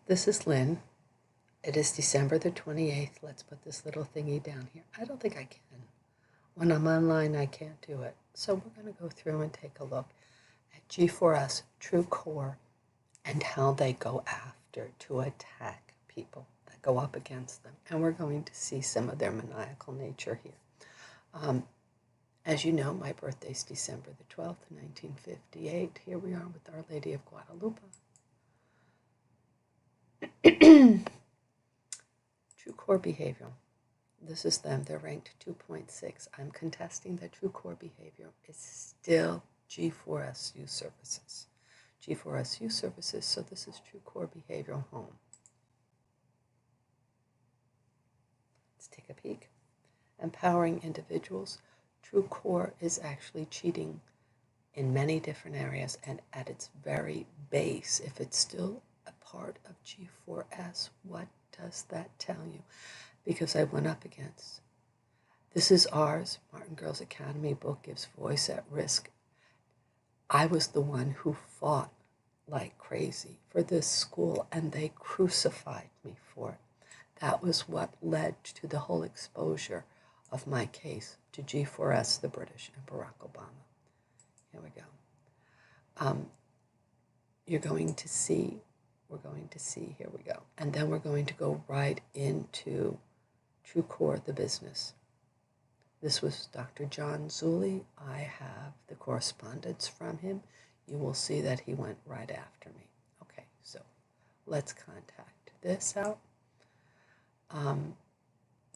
This is Lynn. It is December the 28th. Let's put this little thingy down here. I don't think I can. When I'm online, I can't do it. So we're going to go through and take a look at G4S, TrueCore, and how they go after to attack people that go up against them. And we're going to see some of their maniacal nature here. As you know, my birthday is December the 12th, 1958. Here we are with Our Lady of Guadalupe. TrueCore Behavioral. This is them. They're ranked 2.6. I'm contesting that TrueCore Behavioral is still G4S Youth Services. G4S Youth Services, so this is TrueCore Behavioral Home. Let's take a peek. Empowering individuals. TrueCore is actually cheating in many different areas, and at its very base, if it's still a part of G4S, what does that tell you? Because I went up against. This is ours. Martin Girls Academy book gives voice at risk. I was the one who fought like crazy for this school, and they crucified me for it. That was what led to the whole exposure of my case to G4S, the British, and Barack Obama. Here we go. You're going to see, here we go. And then we're going to go right into TrueCore, the business. This was Dr. John Zulli. I have the correspondence from him. You will see that he went right after me. Okay, so let's contact this out.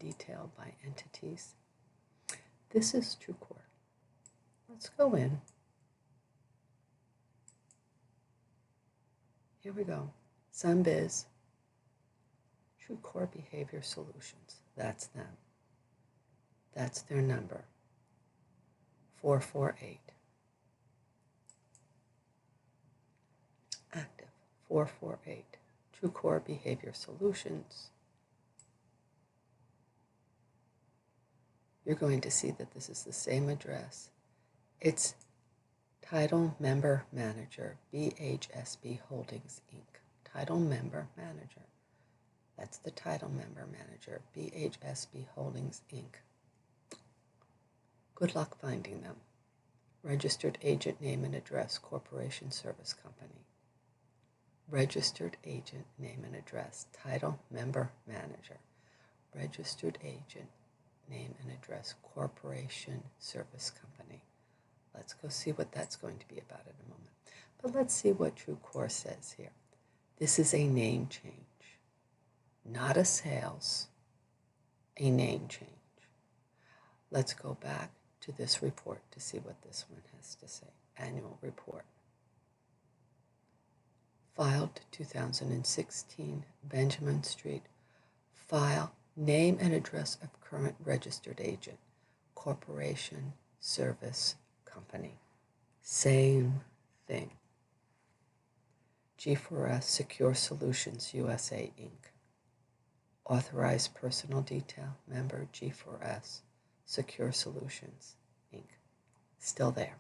Detailed by entities. This is TrueCore. Let's go in. Here we go. Sunbiz. TrueCore Behavioral Solutions. That's them. That's their number. 448. Active. 448. TrueCore Behavioral Solutions. You're going to see that this is the same address. It's Title Member Manager, BHSB Holdings, Inc. Title Member Manager. That's the Title Member Manager, BHSB Holdings, Inc. Good luck finding them. Registered Agent Name and Address, Corporation Service Company. Registered Agent Name and Address, Title Member Manager. Registered Agent Name and Address, Corporation Service Company. Let's go see what that's going to be about in a moment. But let's see what TrueCore says here. This is a name change, not a sales, a name change. Let's go back to this report to see what this one has to say. Annual report. Filed 2016, Benjamin Street. File name and address of current registered agent, Corporation Service Company. Same thing. G4S Secure Solutions USA, Inc. Authorized Personal Detail, member G4S Secure Solutions, Inc. Still there.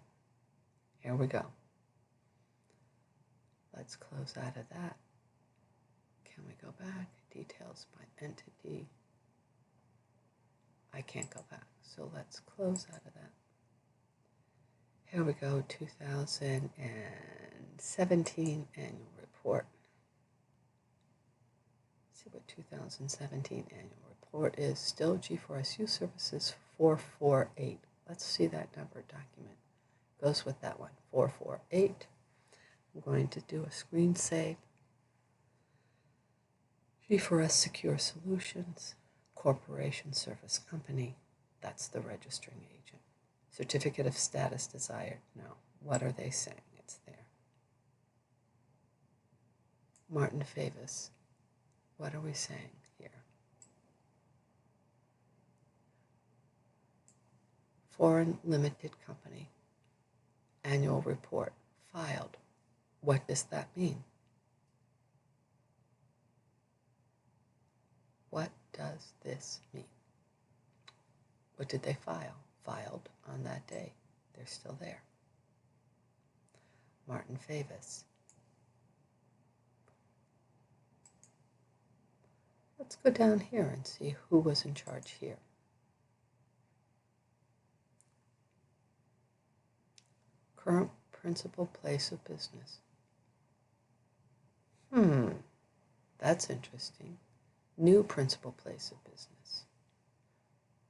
Here we go. Let's close out of that. Can we go back? Details by entity. I can't go back, so let's close out of that. Here we go, 2017 annual report. Let's see what 2017 annual report is. Still G4S Youth Services 448. Let's see that number document. Goes with that one, 448. I'm going to do a screen save. G4S Secure Solutions, Corporation Service Company. That's the registering agent. Certificate of status desired. No. What are they saying? It's there. Martin Favis. What are we saying here? Foreign Limited Company. Annual report. Filed. What does that mean? What does this mean? What did they file? Filed on that day. They're still there. Martin Favis. Let's go down here and see who was in charge here. Current principal place of business. That's interesting. New principal place of business.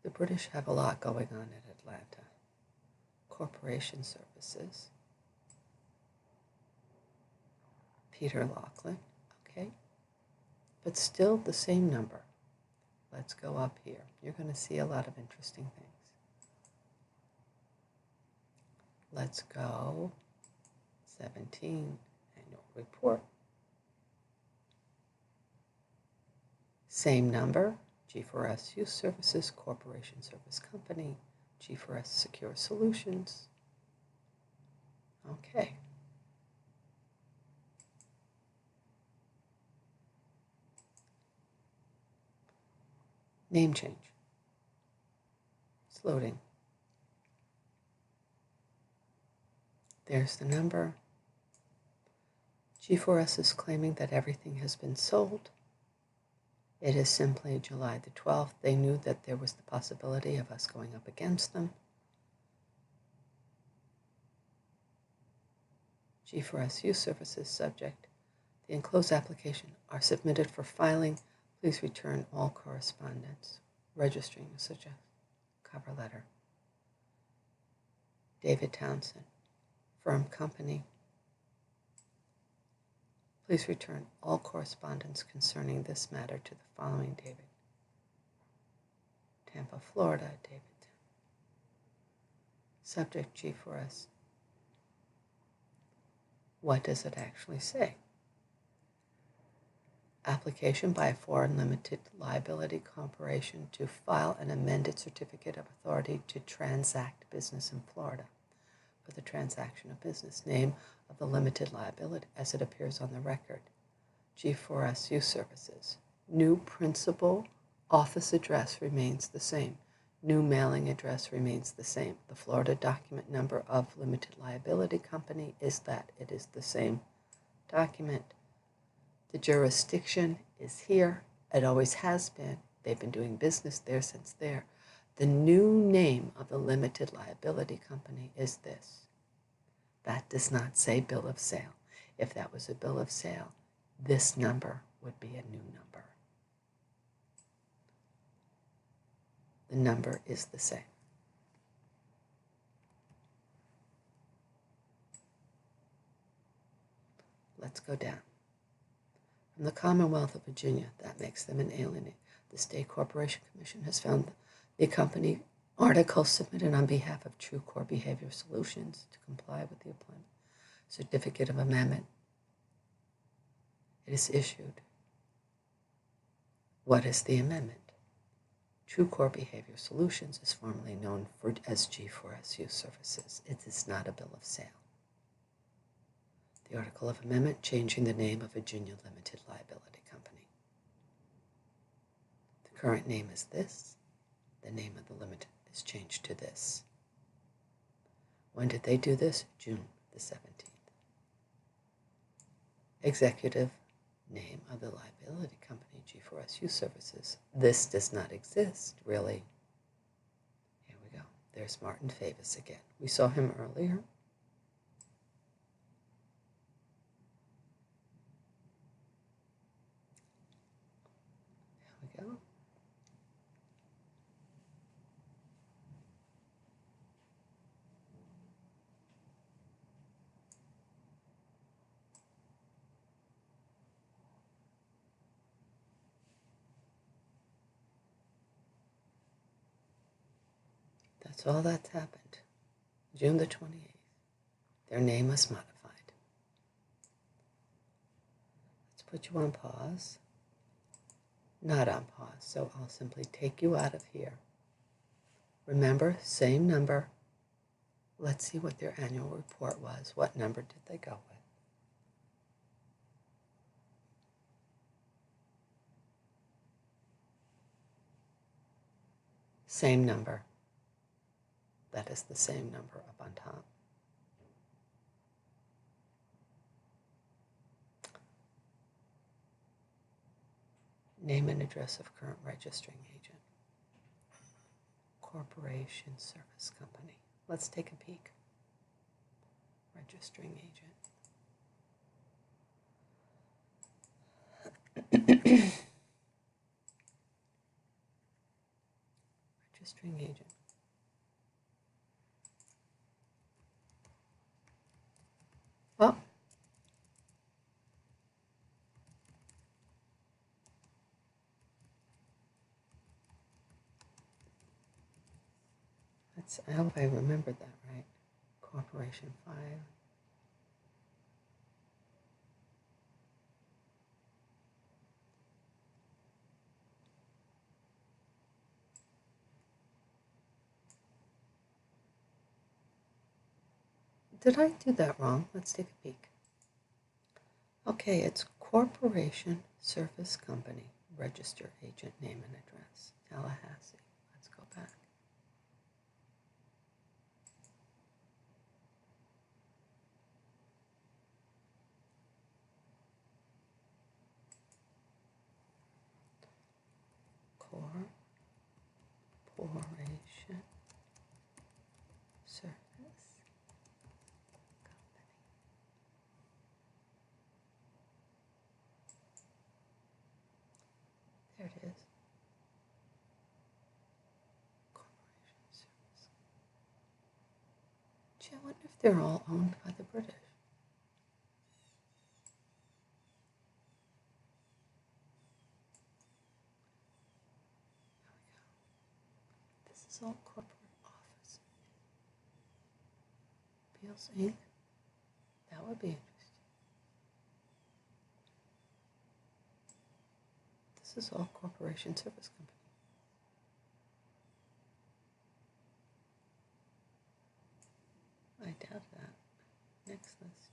The British have a lot going on in Atlanta. Corporation Services. Peter Laughlin, okay. But still the same number. Let's go up here. You're going to see a lot of interesting things. Let's go 17, annual report. Same number, G4S Youth Services, Corporation Service Company, G4S Secure Solutions. Okay. Name change. It's loading. There's the number. G4S is claiming that everything has been sold. It is simply July the 12th. They knew that there was the possibility of us going up against them. G4S Youth Services subject. The enclosed application are submitted for filing. Please return all correspondence. Registering such a cover letter. David Townsend. Firm company. Please return all correspondence concerning this matter to the following David. Tampa, Florida, David. Subject G4S. What does it actually say? Application by a foreign limited liability corporation to file an amended certificate of authority to transact business in Florida for the transaction of business. Name of the limited liability as it appears on the record. G4S Youth Services. New principal office address remains the same. New mailing address remains the same. The Florida document number of limited liability company is that it is the same document. The jurisdiction is here. It always has been. They've been doing business there since there. The new name of the limited liability company is this. That does not say bill of sale. If that was a bill of sale, this number would be a new number. The number is the same. Let's go down. From the Commonwealth of Virginia, that makes them an alien. The State Corporation Commission has found the company article submitted on behalf of TrueCore Behavioral Solutions to comply with the employment certificate of amendment. It is issued. What is the amendment? TrueCore Behavioral Solutions is formerly known as G4S Youth Services. It is not a bill of sale. The article of amendment changing the name of Virginia Limited Liability Company. The current name is this. The name of the limited is changed to this. When did they do this? June the 17th. Executive name of the liability company, G4S Youth Services. This does not exist, really. Here we go. There's Martin Favis again. We saw him earlier. There we go. That's all that's happened. June the 28th. Their name was modified. Let's put you on pause. Not on pause, so I'll simply take you out of here. Remember, same number. Let's see what their annual report was. What number did they go with? Same number. That is the same number up on top. Name and address of current registering agent. Corporation service company. Let's take a peek. Registering agent. Registering agent. Well, I hope I remembered that right. Corporation file. Did I do that wrong? Let's take a peek. Okay, it's Corporation Service Company, Register Agent Name and Address, Tallahassee. Let's go back. Corporation Service Company. There it is. Corporation Service. Gee, I wonder if they're all owned by the British. This is all corporate office. Beals Inc. That would be interesting. This is all Corporation Service Company. I doubt that. Next list.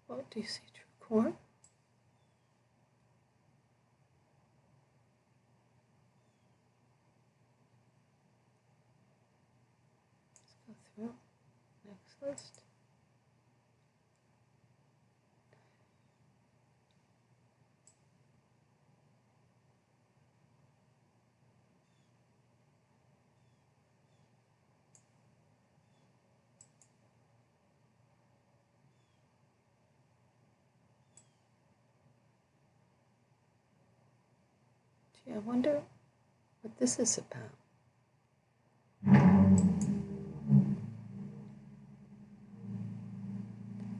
Oh, do you see TrueCore? Let's go through. Next list. Gee, I wonder what this is about.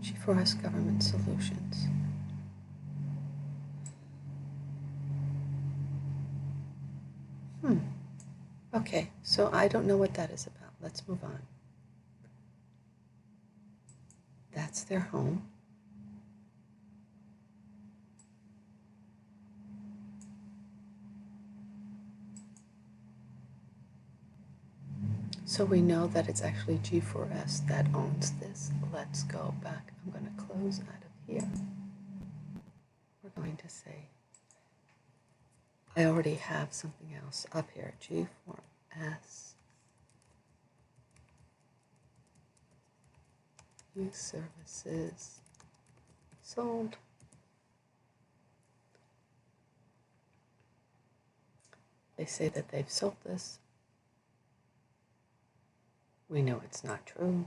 G4S Government Solutions. Okay, so I don't know what that is about. Let's move on. That's their home. So we know that it's actually G4S that owns this. Let's go back. I'm going to close out of here. We're going to say, I already have something else up here, G4S Youth Services sold. They say that they've sold this. We know it's not true.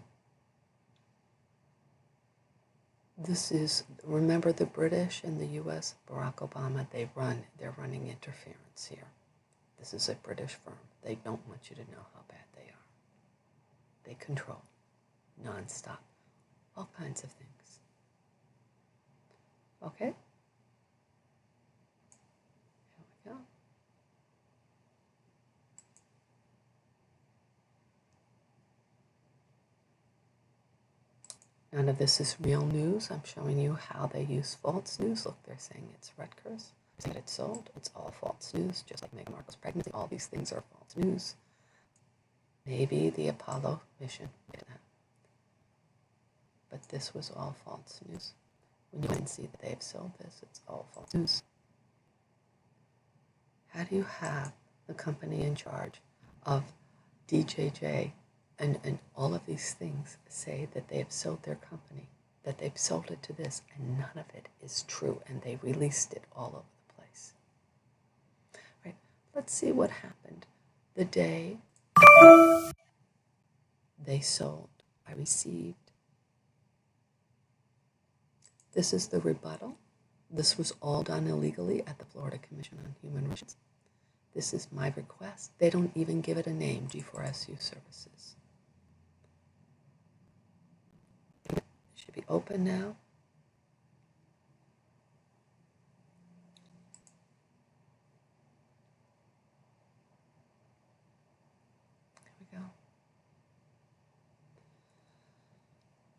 This is, remember the British and the US, Barack Obama, they're running interference here. This is a British firm. They don't want you to know how bad they are. They control, nonstop, all kinds of things. Okay? Here we go. None of this is real news. I'm showing you how they use false news. Look, they're saying it's Rutgers. They're saying that it's sold. It's all false news, just like Meghan Markle's pregnancy. All these things are false news. Maybe the Apollo mission did that. But this was all false news. When you can see that they've sold this, it's all false news. How do you have the company in charge of DJJ And all of these things say that they have sold their company, that they've sold it to this, and none of it is true, and they released it all over the place. Right? Let's see what happened the day they sold. I received. This is the rebuttal. This was all done illegally at the Florida Commission on Human Rights. This is my request. They don't even give it a name, G4S Youth Services. It should be open now. Here we go.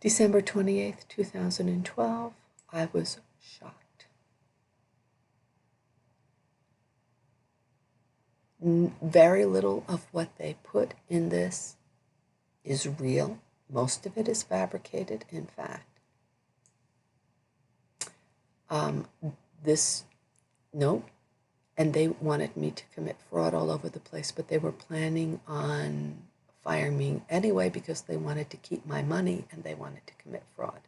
December 28th, 2012, I was shocked. Very little of what they put in this is real. Most of it is fabricated, in fact. Nope. And they wanted me to commit fraud all over the place, but they were planning on firing me anyway because they wanted to keep my money and they wanted to commit fraud.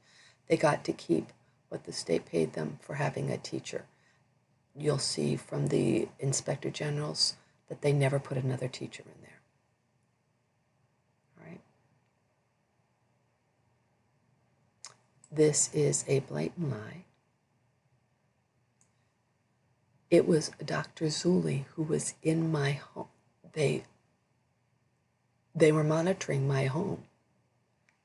They got to keep what the state paid them for having a teacher. You'll see from the inspector generals that they never put another teacher in there. All right. This is a blatant lie. It was Dr. Zuli who was in my home. They were monitoring my home,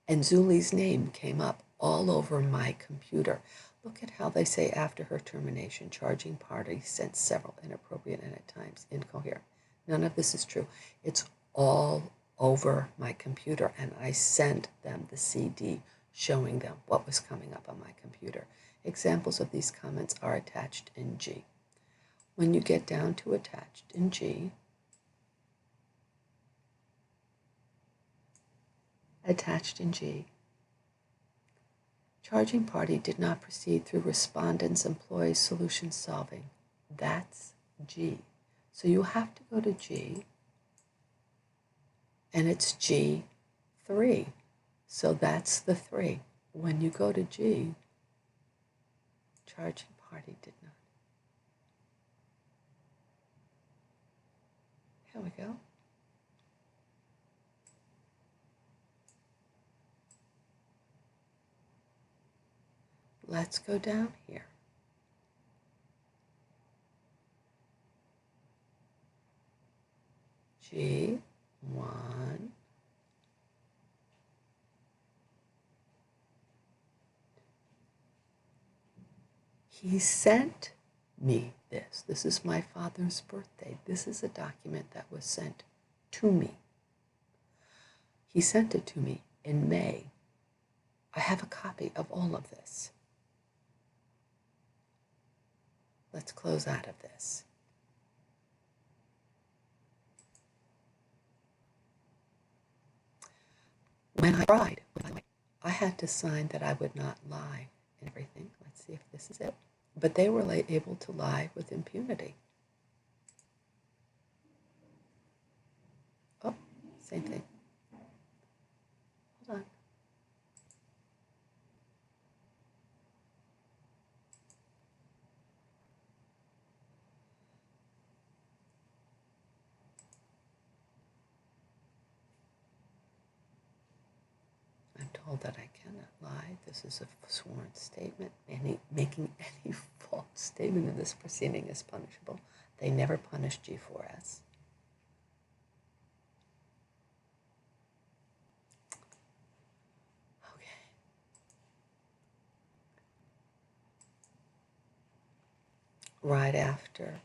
and Zuli's name came up all over my computer. Look at how they say after her termination, charging party sent several inappropriate and at times incoherent. None of this is true. It's all over my computer, and I sent them the CD showing them what was coming up on my computer. Examples of these comments are attached in G. When you get down to attached in G, charging party did not proceed through respondent's employee solution solving. That's G. So you have to go to G, and it's G3. So that's the 3. When you go to G, charging party did not. Here we go. Let's go down here. G1. He sent me this. This is my father's birthday. This is a document that was sent to me. He sent it to me in May. I have a copy of all of this. Let's close out of this. When I tried, I had to sign that I would not lie and everything. Let's see if this is it. But they were able to lie with impunity. Oh, same thing. Hold on. I'm told that I cannot lie. This is a sworn statement. Making any false statement in this proceeding is punishable. They never punish G4S. Okay. Right after,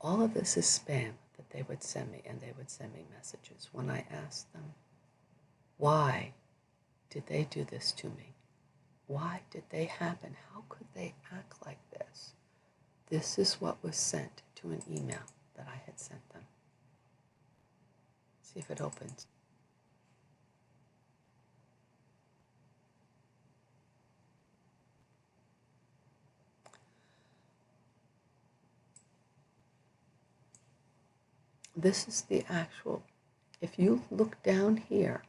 all of this is spam that they would send me, and they would send me messages. When I asked them, why did they do this to me? Why did they happen? How could they act like this? This is what was sent to an email that I had sent them. See if it opens. This is the actual If you look down here,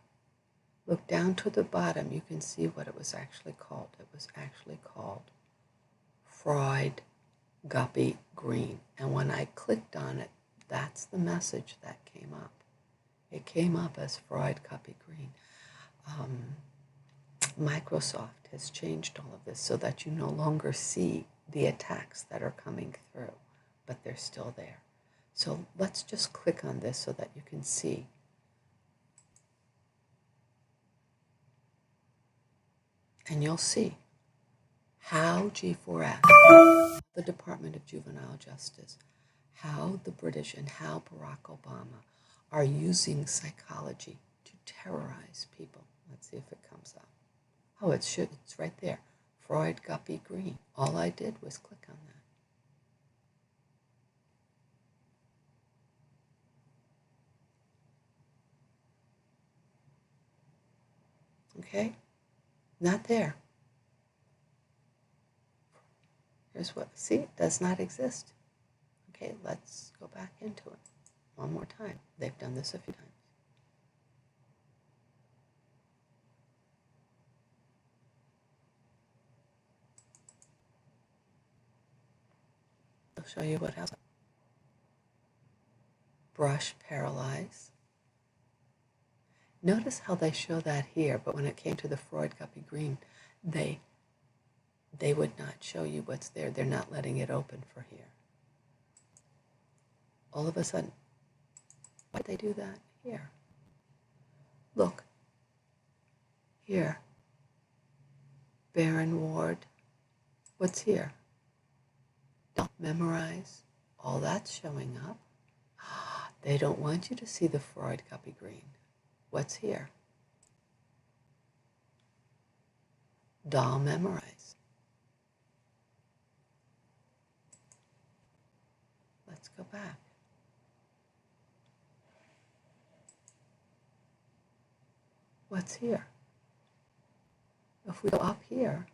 look down to the bottom, you can see what it was actually called. It was actually called Freud Guppy Green. And when I clicked on it, that's the message that came up. It came up as Freud Guppy Green. Microsoft has changed all of this so that you no longer see the attacks that are coming through, but they're still there. So let's just click on this so that you can see. And you'll see how G4S, the Department of Juvenile Justice, how the British and how Barack Obama are using psychology to terrorize people. Let's see if it comes up. Oh, it's right there. Freud Guppy Green. All I did was click on that. Okay? Not there. Here's what, see, it does not exist. Okay, let's go back into it one more time. They've done this a few times. I'll show you what else. Brush paralyze. Notice how they show that here, but when it came to the Freud Guppy Green, they would not show you what's there. They're not letting it open for here. All of a sudden, why did they do that here? Look, here, Baron Ward, what's here? Don't memorize, all that's showing up. They don't want you to see the Freud Guppy Green. What's here? Doll memorize. Let's go back. What's here? If we go up here,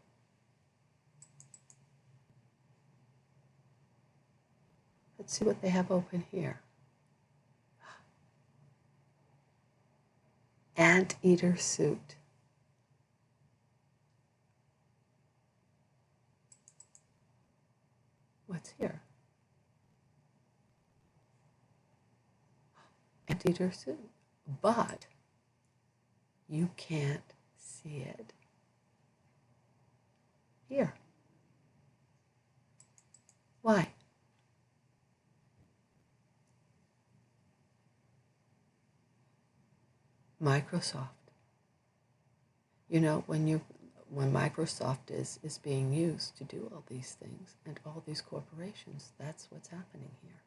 let's see what they have open here. Anteater suit. What's here? Anteater suit. But you can't see it here. Why? Microsoft. You know, when Microsoft is being used to do all these things and all these corporations, that's what's happening here.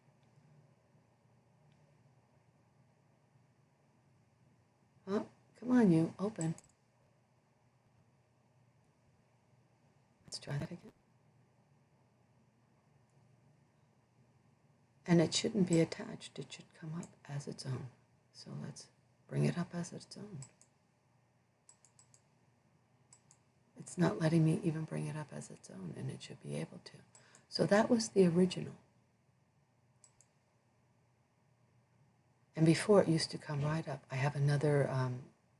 Oh, come on, you, open. Let's try that again. And it shouldn't be attached. It should come up as its own. So let's bring it up as its own. It's not letting me even bring it up as its own, and it should be able to. So that was the original. And before it used to come right up. I have another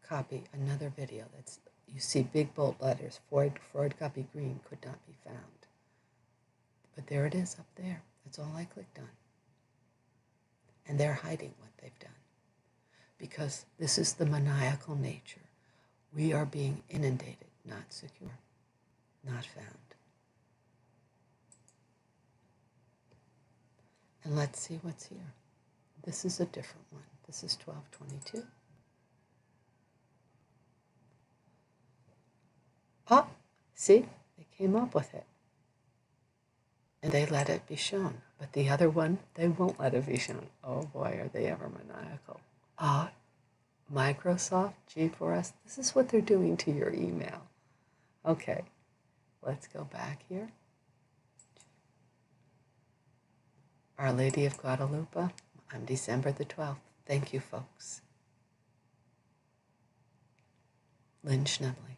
copy, another video that's, you see big bold letters, Freud Guppy Green could not be found. But there it is up there. That's all I clicked on. And they're hiding what they've done. Because this is the maniacal nature. We are being inundated, not secure, not found. And let's see what's here. This is a different one. This is 1222. Oh, see, they came up with it. And they let it be shown. But the other one, they won't let it be shown. Oh boy, are they ever maniacal. Microsoft, G4S, this is what they're doing to your email. Okay, let's go back here. Our Lady of Guadalupe on December the 12th. Thank you, folks. Lynn Schnebley.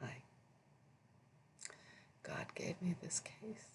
Hi. God gave me this case.